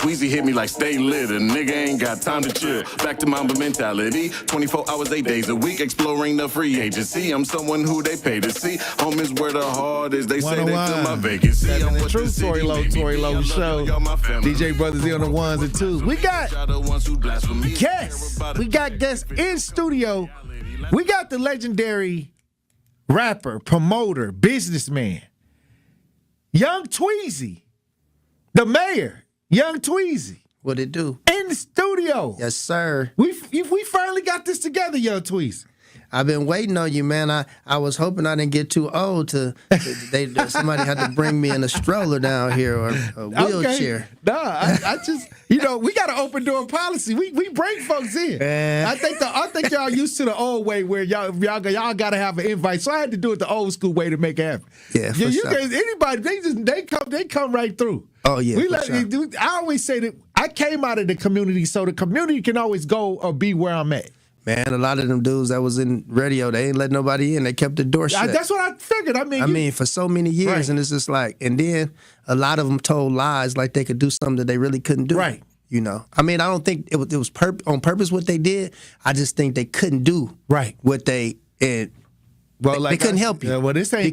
Tweezy hit me like stay lit. A nigga ain't got time to chill. Back to Mamba mentality. 24 hours, 8 days a week, exploring the free agency. I'm someone who they pay to see. Home is where the heart is. They say they fill my vacancy. I'm the true Tory Lowe show. DJ Brothers on the ones and twos. We got guests. We got guests in studio. We got the legendary rapper, promoter, businessman, Young Tweezy, the mayor, Young Tweezy. What it do? In the studio. Yes, sir. We finally got this together, Young Tweezy. I've been waiting on you, man. I was hoping I didn't get too old somebody had to bring me in a stroller down here or a wheelchair. Okay. Nah, I just we got an open door policy. We bring folks in. Man. I think y'all used to the old way where y'all gotta have an invite. So I had to do it the old school way to make it happen. Yeah, for sure. Anybody they come right through. Oh yeah. I always say that I came out of the community, so the community can always go or be where I'm at. Man, a lot of them dudes that was in radio, they ain't let nobody in. They kept the door shut. That's what I figured. I mean, for so many years, right. And it's just like, and then a lot of them told lies like they could do something that they really couldn't do. Right. You know, I mean, I don't think it was on purpose what they did. I just think they couldn't do what they and. Well, they couldn't help you. Yeah, well, this ain't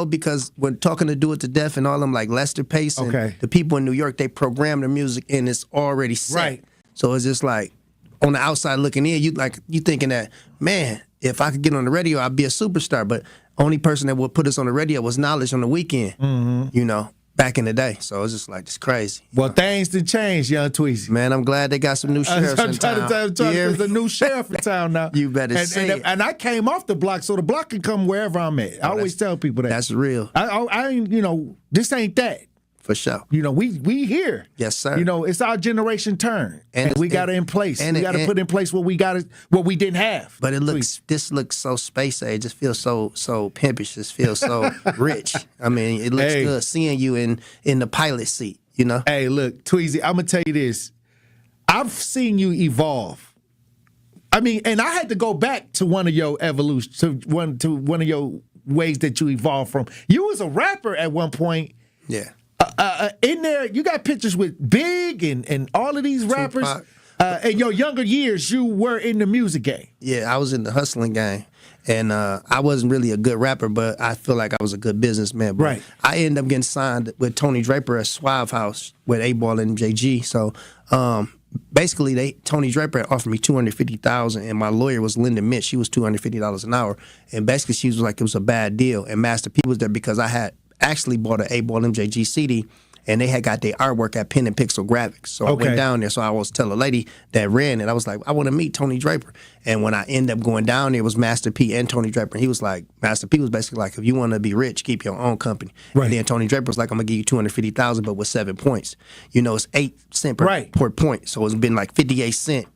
because when talking to Do It to Death and all them like Lester Pace and the people in New York, they program the music and it's already set. Right. So it's just like on the outside looking in, you thinking that, man, if I could get on the radio, I'd be a superstar. But only person that would put us on the radio was Knowledge on the weekend. You know, back in the day. So it's just like it's crazy. Well, things did change, Young Tweezy. Man, I'm glad they got some new sheriffs in town. There's a new sheriff in town now. You better say it. And I came off the block, so the block can come wherever I'm at. I always tell people that. That's real. I ain't, this ain't that. For sure. We here. Yes, sir. It's our generation turn, and we got it in place. We got to put in place what we didn't have. But this looks so space age. It feels so pimpish. It feels so rich. I mean, it looks good seeing you in the pilot seat. You know. Hey, look, Tweezy. I'm gonna tell you this. I've seen you evolve. I mean, and I had to go back to one of your evolution, to one of your ways that you evolved from. You was a rapper at one point. Yeah. In there, you got pictures with Big and all of these rappers. In your younger years, you were in the music game. Yeah, I was in the hustling game. And I wasn't really a good rapper, but I feel like I was a good businessman. But right. I ended up getting signed with Tony Draper at Suave House with A-Ball and MJG. So basically, Tony Draper had offered me $250,000, and my lawyer was Linda Mitch. She was $250 an hour. And basically, she was like, it was a bad deal. And Master P was there because I had actually bought an A-Ball MJG CD, and they had got their artwork at Pen and Pixel Graphics. So I went down there. So I was tell a lady that ran it, I was like, I want to meet Tony Draper. And when I ended up going down there, it was Master P and Tony Draper. And he was like, Master P was basically like, if you want to be rich, keep your own company. Right. And then Tony Draper was like, I'm going to give you $250,000, but with 7 points. It's 8 cents per point. So it's been like 58 cents,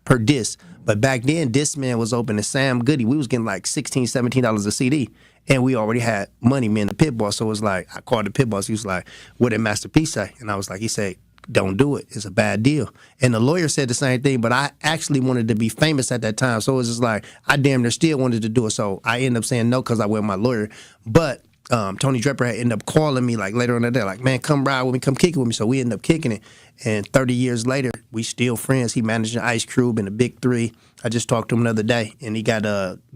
per disc. But back then, Discman was open, and Sam Goody, we was getting like $16, $17 a CD. And we already had money, me and the pit boss. So it was like, I called the pit boss. He was like, what did Master P say? And I was like, he said, don't do it. It's a bad deal. And the lawyer said the same thing, but I actually wanted to be famous at that time. So it was just like, I damn near still wanted to do it. So I ended up saying no because I went with my lawyer. But Tony Draper had ended up calling me like later on that day, like, man, come ride with me, come kick it with me. So we ended up kicking it. And 30 years later, we still friends. He managed the Ice Cube and the Big Three. I just talked to him the other day, and he got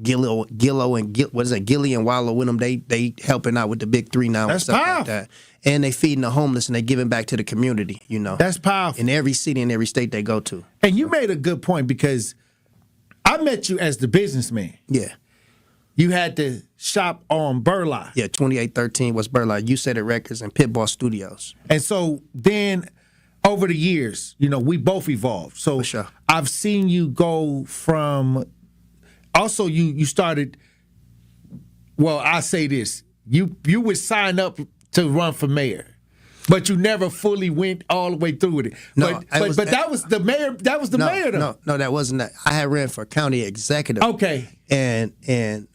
Gillow and Gilly and Wallow with him. They helping out with the Big Three now. That's and stuff powerful. like that. And they feeding the homeless, and they giving back to the community. That's powerful. In every city and every state they go to. And you made a good point because I met you as the businessman. Yeah. You had to shop on Burleigh. Yeah, 2813 West Burleigh. You Said It Records and Pitbull Studios. And so then over the years, we both evolved. So for sure. I've seen you go from, also you started, well, I say this, you would sign up to run for mayor. But you never fully went all the way through with it. No, but that was the mayor. That was the mayor, though. No, that wasn't that. I had ran for county executive. Okay. And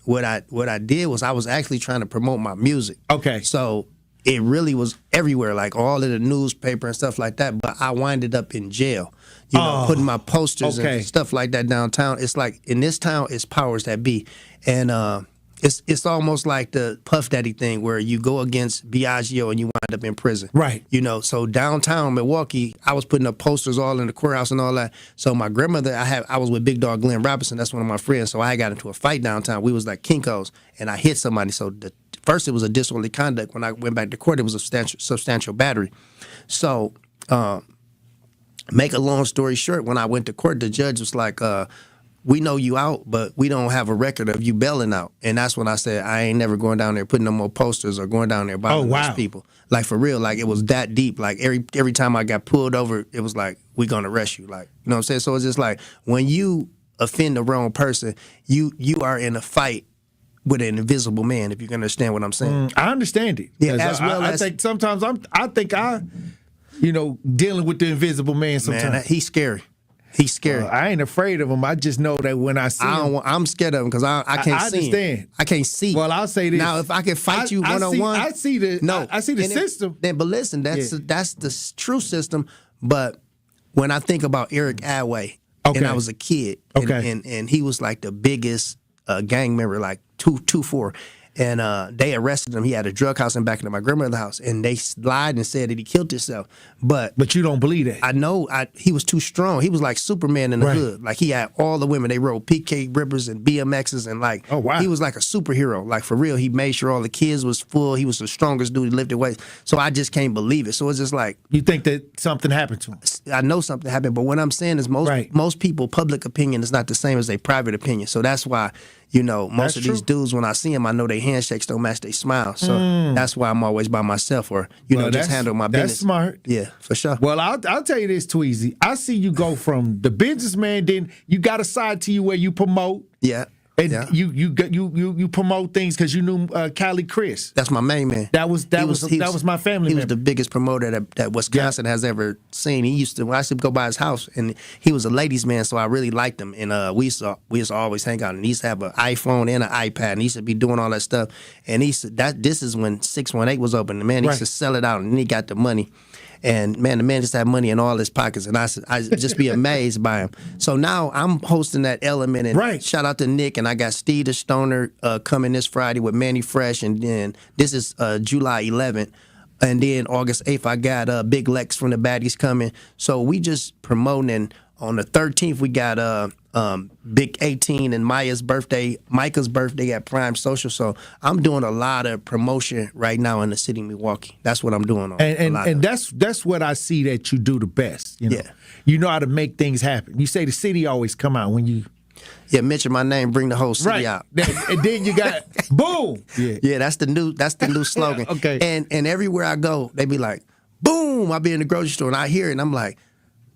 what I did was I was actually trying to promote my music. Okay. So it really was everywhere, like all of the newspaper and stuff like that. But I winded up in jail, putting my posters and stuff like that downtown. It's like in this town, it's powers that be, and it's almost like the Puff Daddy thing where you go against Biagio and you wind up in prison. Right. You know, so downtown Milwaukee, I was putting up posters all in the courthouse and all that. So my grandmother, I was with Big Dog Glenn Robinson. That's one of my friends. So I got into a fight downtown. We was like Kinkos, and I hit somebody. So first it was a disorderly conduct. When I went back to court, it was a substantial battery. So make a long story short, when I went to court, the judge was like, we know you out, but we don't have a record of you bailing out. And that's when I said, I ain't never going down there putting no more posters or going down there bothering those people. Like, for real, like, it was that deep. Like, every time I got pulled over, it was like, we gonna arrest you. Like, you know what I'm saying? So it's just like, when you offend the wrong person, you are in a fight with an invisible man, if you can understand what I'm saying. I understand it. Yeah, as well I as... think sometimes dealing with the invisible man sometimes. Man, he's scary. He's scary. I ain't afraid of him. I just know that when I see him, I'm scared of him because I can't see understand. him. I can't see. Well, I'll say this. Now, if I can fight you one-on-one. I see the system. But listen, that's the true system. But when I think about Eric Adway, and I was a kid, and he was like the biggest gang member, like 2-4. And they arrested him. He had a drug house in back of my grandmother's house, and they lied and said that he killed himself. But you don't believe that? I know. He was too strong. He was like Superman in the hood. Like, he had all the women. They rode PK Rippers and BMXs, and like, he was like a superhero. Like, for real. He made sure all the kids was full. He was the strongest dude. He lifted weights. So I just can't believe it. So it's just like, you think that something happened to him? I know something happened, but what I'm saying is most people, public opinion is not the same as their private opinion. So that's why. You know, most of these dudes, when I see them, I know their handshakes don't match their smile. So that's why I'm always by myself, or, just handle my business. That's smart. Yeah, for sure. Well, I'll tell you this, Tweezy. I see you go from the businessman, then you got a side to you where you promote. Yeah. And you promote things because you knew Cali Chris. That's my main man. That was my family. He was the biggest promoter that Wisconsin has ever seen. I used to go by his house, and he was a ladies' man, so I really liked him. And we used to always hang out. And he used to have an iPhone and an iPad, and he used to be doing all that stuff. And this is when 618 was open. The man he used to sell it out, and then he got the money. And man, the man just had money in all his pockets, and I just be amazed by him. So now I'm hosting that element, and shout out to Nick, and I got Steve the Stoner coming this Friday with Manny Fresh, and then this is July 11th, and then August 8th I got Big Lex from the Baddies coming. So we just promoting, and on the 13th we got Big 18 and Micah's birthday at Prime Social. So I'm doing a lot of promotion right now in the city of Milwaukee. That's what I'm doing. And that's what I see that you do the best. You know? Yeah. You know how to make things happen. You say the city always come out when you... Yeah, mention my name, bring the whole city out. And then you got boom. Yeah, that's the new slogan. Okay. And everywhere I go, they be like, boom. I be in the grocery store and I hear it and I'm like,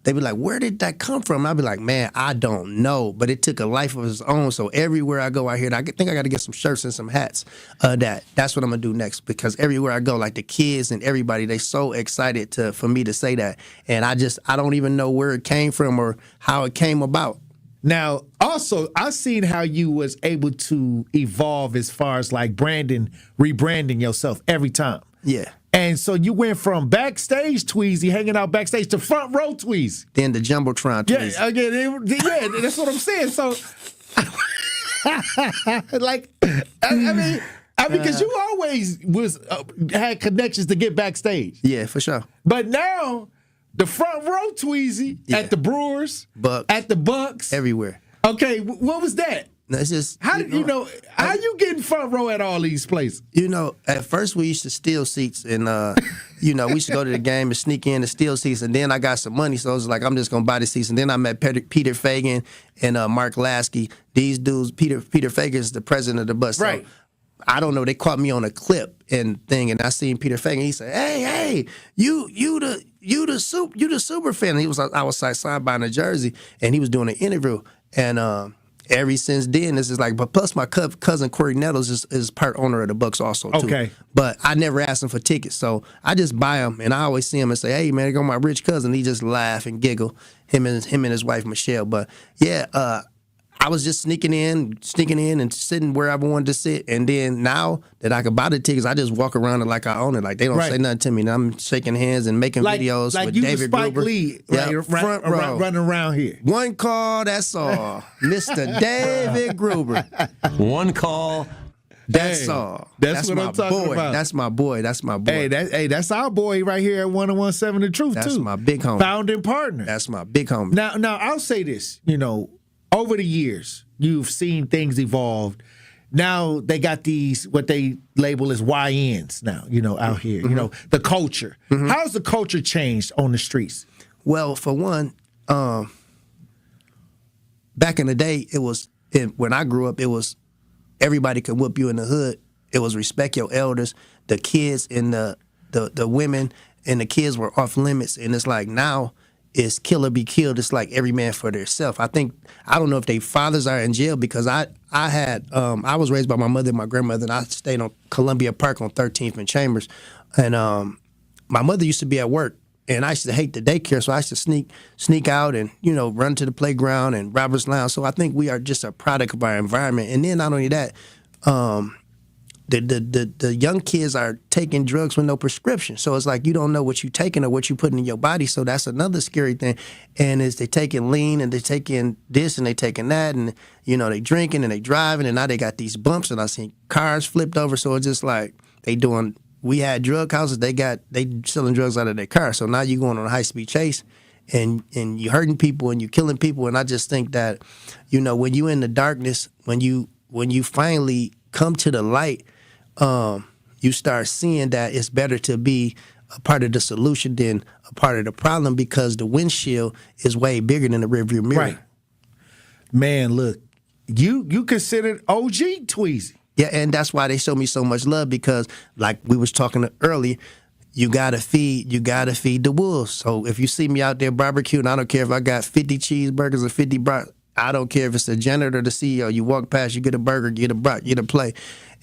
they be like, where did that come from? And I be like, man, I don't know. But it took a life of its own. So everywhere I go, I hear it. I think I got to get some shirts and some hats. That's what I'm going to do next. Because everywhere I go, like the kids and everybody, they so excited for me to say that. And I don't even know where it came from or how it came about. Now, also, I've seen how you was able to evolve as far as like rebranding yourself every time. Yeah. And so you went from backstage Tweezy, hanging out backstage, to front row Tweezy. Then the Jumbotron Tweezy. Yeah, again, that's what I'm saying. So, like, I mean, because you always had connections to get backstage. Yeah, for sure. But now, the front row Tweezy at the Brewers, Bucks, at the Bucks, everywhere. Okay, what was that? No, it's just how you getting front row at all these places? You know, at first we used to steal seats, and we used to go to the game and sneak in and steal seats, and then I got some money, so I was like, I'm just gonna buy the seats, and then I met Peter Fagan and Mark Lasky. These dudes, Peter Fagan is the president of the Bucks. Right. So I don't know. They caught me on a clip and I seen Peter Fagan. He said, "Hey, you the super fan." And I was like signed by a jersey, and he was doing an interview, and ever since then, this is like, but plus my cousin Corey Nettles is part owner of the Bucks also too. Okay. But I never asked him for tickets, so I just buy them, and I always see him and say, "Hey man, there go my rich cousin." He just laugh and giggle, him and his wife Michelle. But yeah, I was just sneaking in and sitting wherever I wanted to sit. And then now that I can buy the tickets, I just walk around it like I own it. Like they don't say nothing to me. And I'm shaking hands and making videos like with you David Spike Gruber. Lee, Yeah, front row. running around here. One call, that's all. Mr. David Gruber. One call, Dang. all. That's what my I'm talking boy. about. That's my boy. That's my boy. That's our boy right here at 101.7 The Truth, That's too. my big homie. Founding partner. That's my big homie. Now I'll say this, over the years, you've seen things evolve. Now they got these, what they label as YNs now, out here, the culture. How's the culture changed on the streets? Well, for one, back in the day, when I grew up, it was everybody could whoop you in the hood. It was respect your elders. The kids and the women and the kids were off limits. And it's like now it's kill or be killed. It's like every man for themselves. I don't know if their fathers are in jail because I was raised by my mother and my grandmother, and I stayed on Columbia Park on 13th and Chambers. And my mother used to be at work. And I used to hate the daycare, so I used to sneak out and, run to the playground and Robert's Lounge. So I think we are just a product of our environment. And then not only that, the young kids are taking drugs with no prescription. So it's like you don't know what you're taking or what you're putting in your body. So that's another scary thing. And is they taking lean and they taking this and they taking that and, they drinking and they driving and now they got these bumps and I seen cars flipped over. So it's just like we had drug houses, they selling drugs out of their car. So now you're going on a high-speed chase and you hurting people and you killing people. And I just think that, when you in the darkness, when you finally come to the light, you start seeing that it's better to be a part of the solution than a part of the problem because the windshield is way bigger than the rearview mirror. Right. Man, look, you considered OG Tweezy. Yeah, and that's why they show me so much love because, like we was talking earlier, you gotta feed the wolves. So if you see me out there barbecuing, I don't care if I got 50 cheeseburgers or 50 brats. I don't care if it's the janitor or the CEO. You walk past, you get a burger, get a brat, get a plate.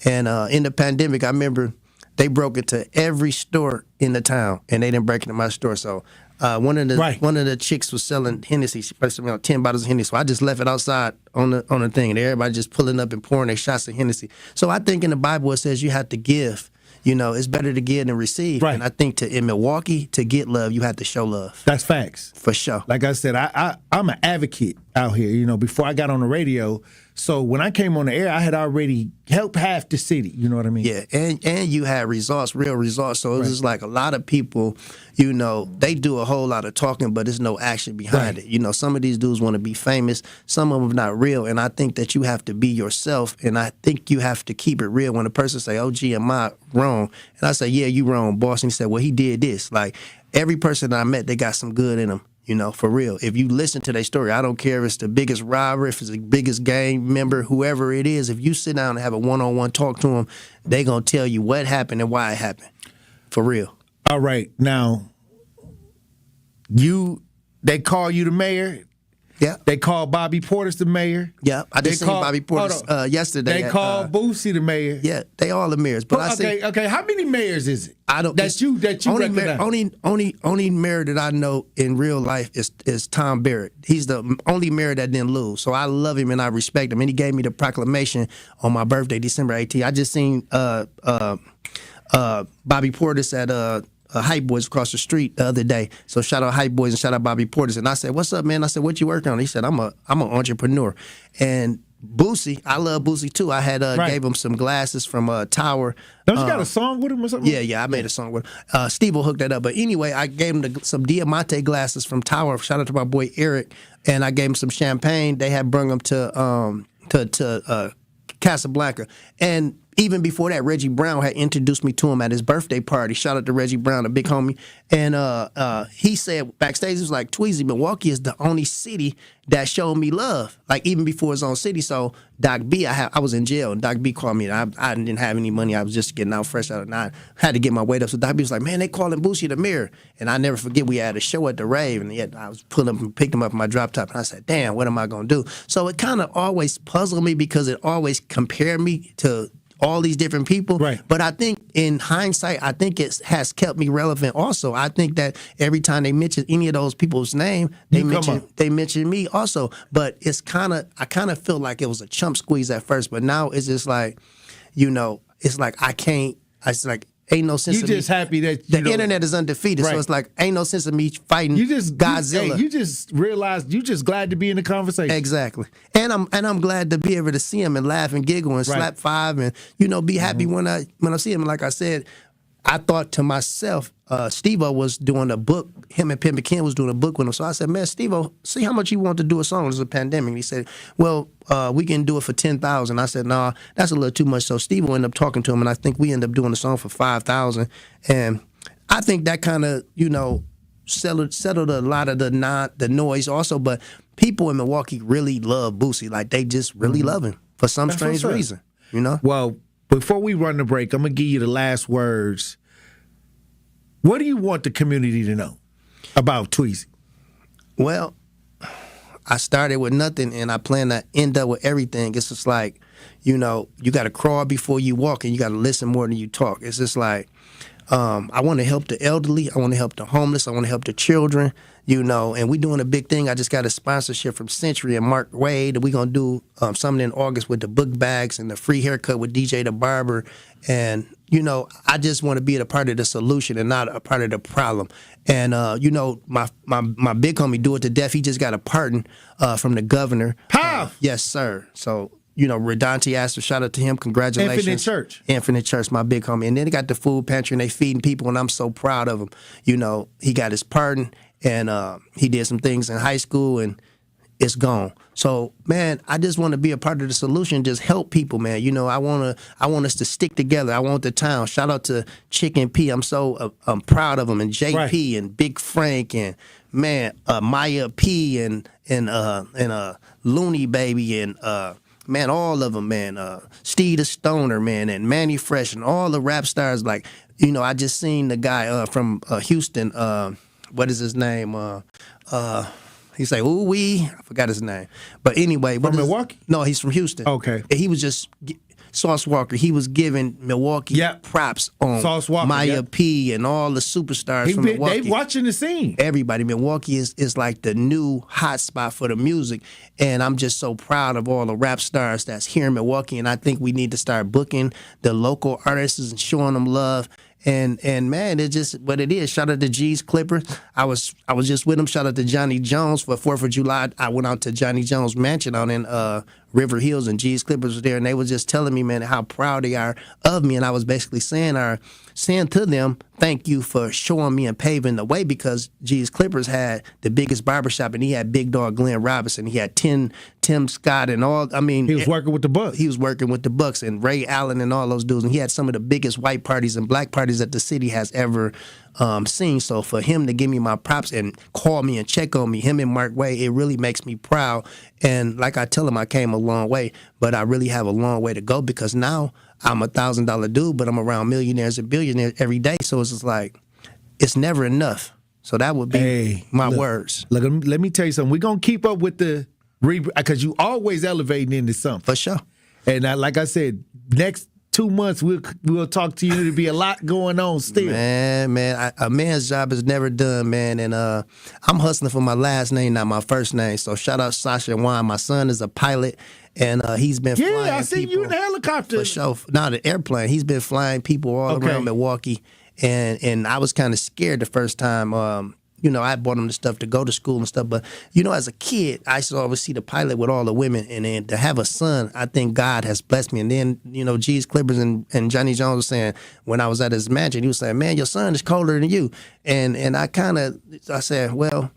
And in the pandemic, I remember they broke into every store in the town, and they didn't break into my store. So one of the chicks was selling Hennessy. She put 10 bottles of Hennessy. So I just left it outside on the thing, and everybody just pulling up and pouring their shots of Hennessy. So I think in the Bible it says you have to give. It's better to give than receive. Right. And I think in Milwaukee, to get love, you have to show love. That's facts. For sure. Like I said, I'm an advocate out here, before I got on the radio. So when I came on the air, I had already helped half the city. You know what I mean? Yeah, and you had real results. So it's just like a lot of people, they do a whole lot of talking, but there's no action behind it. Some of these dudes want to be famous. Some of them not real. And I think that you have to be yourself. And I think you have to keep it real. When a person say, "Oh, gee, am I wrong?" And I say, "Yeah, you wrong, boss." And he said, "Well, he did this." Like every person that I met, they got some good in them. For real. If you listen to their story, I don't care if it's the biggest robber, if it's the biggest gang member, whoever it is, if you sit down and have a one-on-one talk to them, they going to tell you what happened and why it happened. For real. All right. Now, they call you the mayor. Yeah. They call Bobby Portis the mayor. Yeah. I just seen Bobby Portis yesterday. They call Boosie the mayor. Yeah. They all the mayors. But okay. How many mayors is it? I don't. That you recognize? Only mayor that I know in real life is Tom Barrett. He's the only mayor that didn't lose. So I love him and I respect him. And he gave me the proclamation on my birthday, December 18th. I just seen Bobby Portis at Hype Boys across the street the other day. So shout out Hype Boys and shout out Bobby Portis. And I said, "What's up, man?" I said, "What you working on?" He said, I'm an entrepreneur." And Boosie, I love Boosie too. I had gave him some glasses from Tower. Don't you got a song with him or something? Yeah, I made a song with him. Steve will hook that up. But anyway, I gave him some Diamante glasses from Tower. Shout out to my boy Eric. And I gave him some champagne. They had brung him to Casablanca. And even before that, Reggie Brown had introduced me to him at his birthday party. Shout out to Reggie Brown, a big homie. And he said backstage, he was like, "Tweezy, Milwaukee is the only city that showed me love, like even before his own city." So Doc B, I was in jail, and Doc B called me, and I didn't have any money. I was just getting out fresh out of nine. Had to get my weight up. So Doc B was like, "Man, they calling Boosie the mayor." And I never forget, we had a show at the rave, and yet I was pulling up and picked him up in my drop top, and I said, "Damn, what am I going to do?" So it kind of always puzzled me because it always compared me to all these different people. Right. But I think in hindsight, I think it has kept me relevant also. I think that every time they mention any of those people's name, they mention me also. But I kind of feel like it was a chump squeeze at first, but now it's just like, it's like ain't no sense. You of just me. happy that The internet is undefeated, Right. so it's like ain't no sense of me fighting Godzilla. You just realized you just glad to be in the conversation. Exactly, and I'm glad to be able to see him and laugh and giggle and slap five and be happy when I see him. And like I said, I thought to myself, Steve-O was doing a book. Him and Pimp Ken was doing a book with him. So I said, man, Steve-O, see how much you want to do a song. There's a pandemic. And he said, well, we can do it for $10,000. I said, nah, that's a little too much. So Steve-O ended up talking to him, and I think we ended up doing the song for $5,000. And I think that kind of, settled a lot of the noise also. But people in Milwaukee really love Boosie. Like, they just really love him for some strange reason, Well, before we run the break, I'm going to give you the last words. What do you want the community to know about Tweezy? Well, I started with nothing, and I plan to end up with everything. It's just like, you got to crawl before you walk, and you got to listen more than you talk. It's just like, I want to help the elderly. I want to help the homeless. I want to help the children, and we're doing a big thing. I just got a sponsorship from Century and Mark Wade. We're going to do something in August with the book bags and the free haircut with DJ the Barber. And, I just want to be a part of the solution and not a part of the problem. And, my big homie, Do It to Death, he just got a pardon from the governor. Yes, sir. So, Redonte Astor, shout out to him. Congratulations. Infinite Church, my big homie. And then they got the food pantry, and they feeding people, and I'm so proud of him. He got his pardon, and he did some things in high school, and it's gone. So, man, I just want to be a part of the solution, just help people, man. I want us to stick together. I want the town. Shout out to Chicken P. I'm proud of him, and JP and Big Frank and, man, Maya P and Looney Baby and man, all of them, man. Steve the Stoner, man, and Manny Fresh and all the rap stars. Like, I just seen the guy from Houston. What is his name? He say, ooh wee. I forgot his name. But anyway. From Milwaukee? No, he's from Houston. Okay. He was just, Sauce Walker, he was giving Milwaukee props on Sauce Walker, Maya P and all the superstars from Milwaukee. They watching the scene. Everybody. Milwaukee is like the new hot spot for the music. And I'm just so proud of all the rap stars that's here in Milwaukee. And I think we need to start booking the local artists and showing them love. And man, it's just what it is. Shout out to G's Clippers. I was just with him. Shout out to Johnny Jones for 4th of July. I went out to Johnny Jones' mansion out in River Hills, and G's Clippers was there, and they was just telling me, man, how proud they are of me. And I was basically saying to them, thank you for showing me and paving the way, because G's Clippers had the biggest barbershop, and he had Big Dog Glenn Robinson. He had Tim Scott and all. I mean, he was working with the Bucks. He was working with the Bucks and Ray Allen and all those dudes. And he had some of the biggest white parties and black parties that the city has ever seen. So for him to give me my props and call me and check on me, him and Mark Wade, it really makes me proud. And like I tell him, I came a long way, but I really have a long way to go, because now I'm a $1,000 dude, but I'm around millionaires and billionaires every day. So it's just like, it's never enough. So that would be my words. Look, let me tell you something. We're going to keep up with the because you always elevating into something. For sure. And like I said, next 2 months we'll talk to you. There'll be a lot going on still. Man, a man's job is never done, man. And I'm hustling for my last name, not my first name. So shout out Sasha W. My son is a pilot, and he's been flying. Yeah, I see you in the helicopter. For sure. Not the airplane. He's been flying people all around Milwaukee, and I was kind of scared the first time. I bought him the stuff to go to school and stuff. But, as a kid, I used to always see the pilot with all the women. And then to have a son, I think God has blessed me. And then, G's Clippers and Johnny Jones was saying, when I was at his mansion, he was saying, man, your son is colder than you. And I said, well,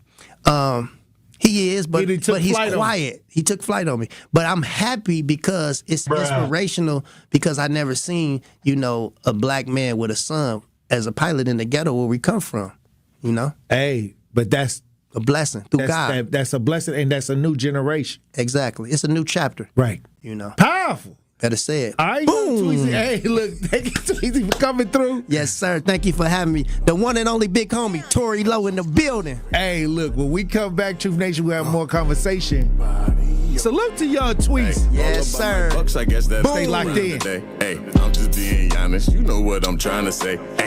he is, but he's quiet. He took flight on me. But I'm happy because it's inspirational, because I never seen, a black man with a son as a pilot in the ghetto where we come from. Hey, but that's a blessing through God. That's a blessing, and that's a new generation. Exactly. It's a new chapter. Right. Powerful. Better say it. All right. Boom. Tweezy. Hey, look, thank you, Tweezy, for coming through. Yes, sir. Thank you for having me. The one and only big homie, Tory Lowe, in the building. Hey, look, when we come back, Truth Nation, we'll have more conversation. Salute to y'all, Tweezy. Yes, sir. Bucks, I guess that's Stay locked in. Hey, I'm just being honest. You know what I'm trying to say.